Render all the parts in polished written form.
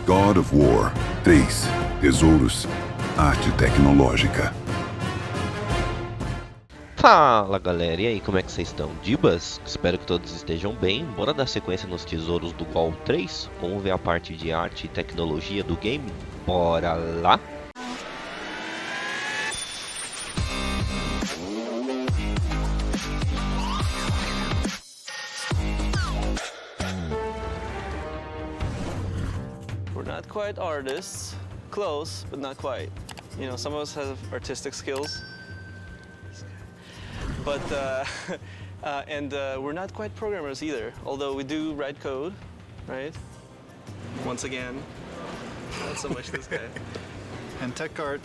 God of War 3, Tesouros, Arte Tecnológica. Fala galera, e aí, como é que vocês estão? Dibas? Espero que todos estejam bem. Bora dar sequência nos tesouros do Gol 3? Vamos ver a parte de arte e tecnologia do game? Bora lá! We're not quite artists, close, but not quite. You know, some of us have artistic skills, but we're not quite programmers either. Although we do write code, right? Once again, not so much this guy. And tech art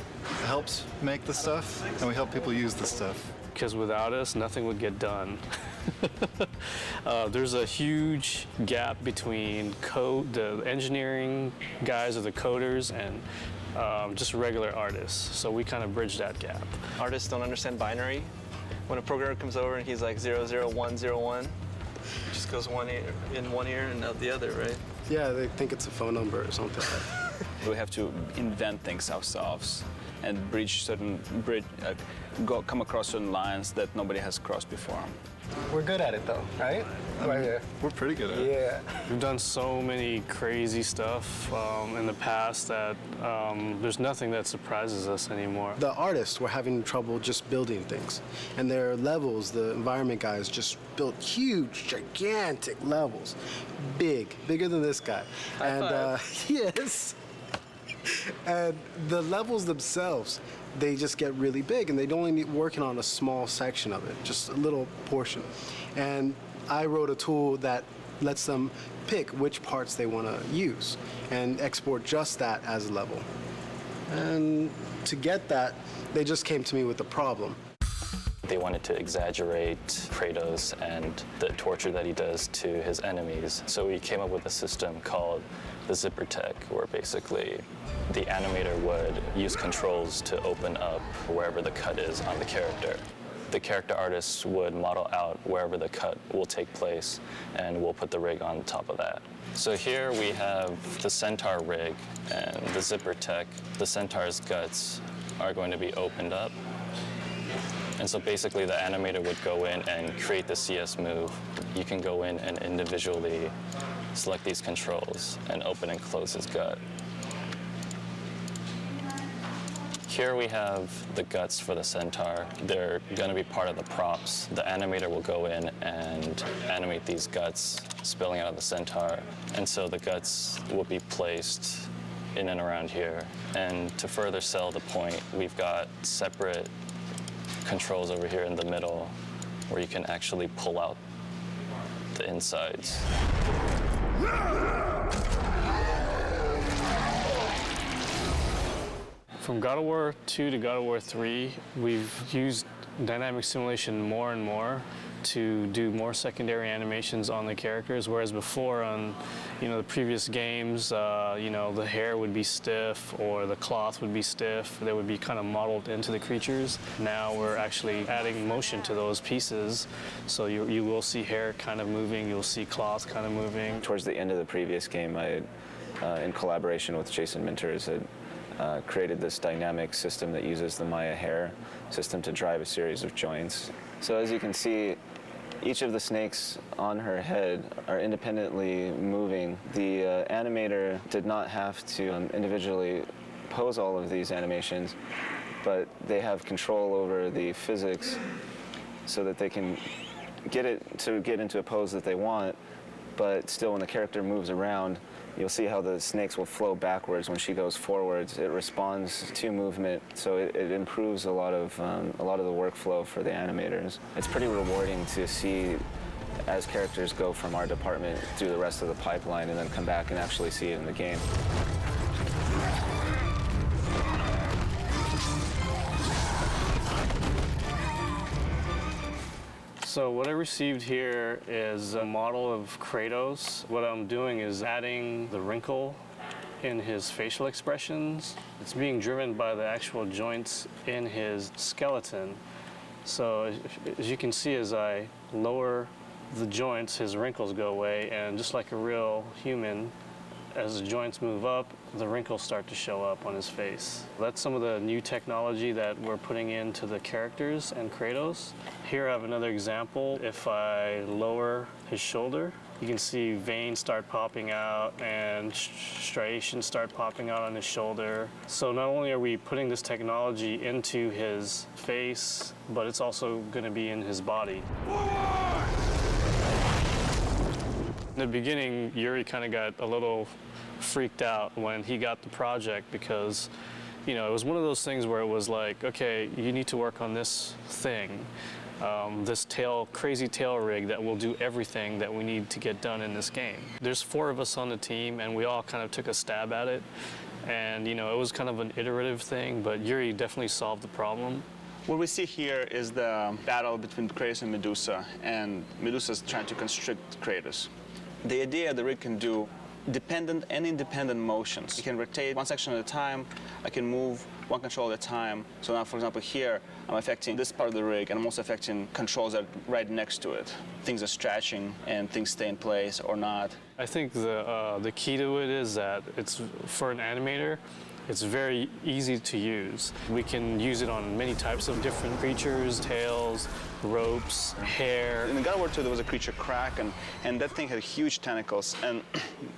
helps make the stuff, and we help people use the stuff. Because without us, nothing would get done. There's a huge gap between the engineering guys or the coders and just regular artists. So we kind of bridge that gap. Artists don't understand binary. When a programmer comes over and he's like 00101, it just goes in one ear and out the other, right? Yeah, they think it's a phone number or something. We have to invent things ourselves and come across certain lines that nobody has crossed before. We're good at it though, right? Right here. We're pretty good at it. Yeah. We've done so many crazy stuff in the past that there's nothing that surprises us anymore. The artists were having trouble just building things. And their levels, the environment guys just built huge, gigantic levels. Bigger than this guy. Yes. And the levels themselves, they just get really big, and they only need working on a small section of it, just a little portion. And I wrote a tool that lets them pick which parts they want to use and export just that as a level. And to get that, they just came to me with a problem. They wanted to exaggerate Kratos and the torture that he does to his enemies. So we came up with a system called the Zipper Tech, where basically the animator would use controls to open up wherever the cut is on the character. The character artists would model out wherever the cut will take place, and we'll put the rig on top of that. So here we have the Centaur rig and the Zipper Tech. The Centaur's guts are going to be opened up. And so basically the animator would go in and create the CS move. You can go in and individually select these controls and open and close his gut. Here we have the guts for the Centaur. They're going to be part of the props. The animator will go in and animate these guts spilling out of the Centaur. And so the guts will be placed in and around here. And to further sell the point, we've got separate controls over here in the middle where you can actually pull out the insides. From God of War 2 to God of War 3, we've used dynamic simulation more and more to do more secondary animations on the characters, whereas before on the previous games, the hair would be stiff or the cloth would be stiff. They would be kind of modeled into the creatures. Now we're actually adding motion to those pieces, so you will see hair kind of moving, you'll see cloth kind of moving. Towards the end of the previous game, I, in collaboration with Jason Minters, had created this dynamic system that uses the Maya hair system to drive a series of joints. So as you can see, each of the snakes on her head are independently moving. The animator did not have to individually pose all of these animations, but they have control over the physics so that they can get it to get into a pose that they want, but still when the character moves around, you'll see how the snakes will flow backwards when she goes forwards. It responds to movement, so it improves a lot of the workflow for the animators. It's pretty rewarding to see as characters go from our department through the rest of the pipeline and then come back and actually see it in the game. So what I received here is a model of Kratos. What I'm doing is adding the wrinkle in his facial expressions. It's being driven by the actual joints in his skeleton. So as you can see, as I lower the joints, his wrinkles go away, and just like a real human, As the joints move up, the wrinkles start to show up on his face. That's some of the new technology that we're putting into the characters and Kratos. Here I have another example. If I lower his shoulder, you can see veins start popping out and striations start popping out on his shoulder. So not only are we putting this technology into his face, but it's also going to be in his body. In the beginning, Yuri kind of got a little freaked out when he got the project because, you know, it was one of those things where it was like, okay, you need to work on this thing. This crazy tail rig that will do everything that we need to get done in this game. There's 4 of us on the team, and we all kind of took a stab at it. And, you know, it was kind of an iterative thing, but Yuri definitely solved the problem. What we see here is the battle between Kratos and Medusa, and Medusa's trying to constrict Kratos. The idea the rig can do dependent and independent motions. It can rotate one section at a time. I can move one control at a time. So now, for example, here, I'm affecting this part of the rig, and I'm also affecting controls that are right next to it. Things are stretching, and things stay in place or not. I think the key to it is that it's, for an animator, it's very easy to use. We can use it on many types of different creatures, tails, ropes, hair. In the God of War 2, there was a creature Krak, and that thing had huge tentacles. And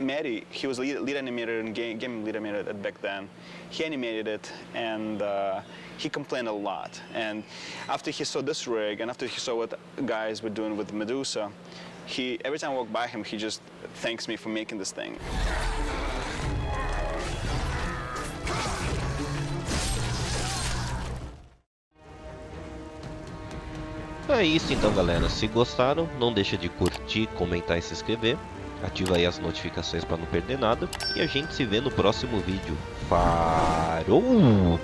Mehdi, he was lead animator and game lead animator back then. He animated it, and he complained a lot. And after he saw this rig, and after he saw what guys were doing with Medusa, every time I walk by him, he just thanks me for making this thing. É isso então, galera. Se gostaram, não deixa de curtir, comentar e se inscrever. Ativa aí as notificações para não perder nada. E a gente se vê no próximo vídeo. Falou!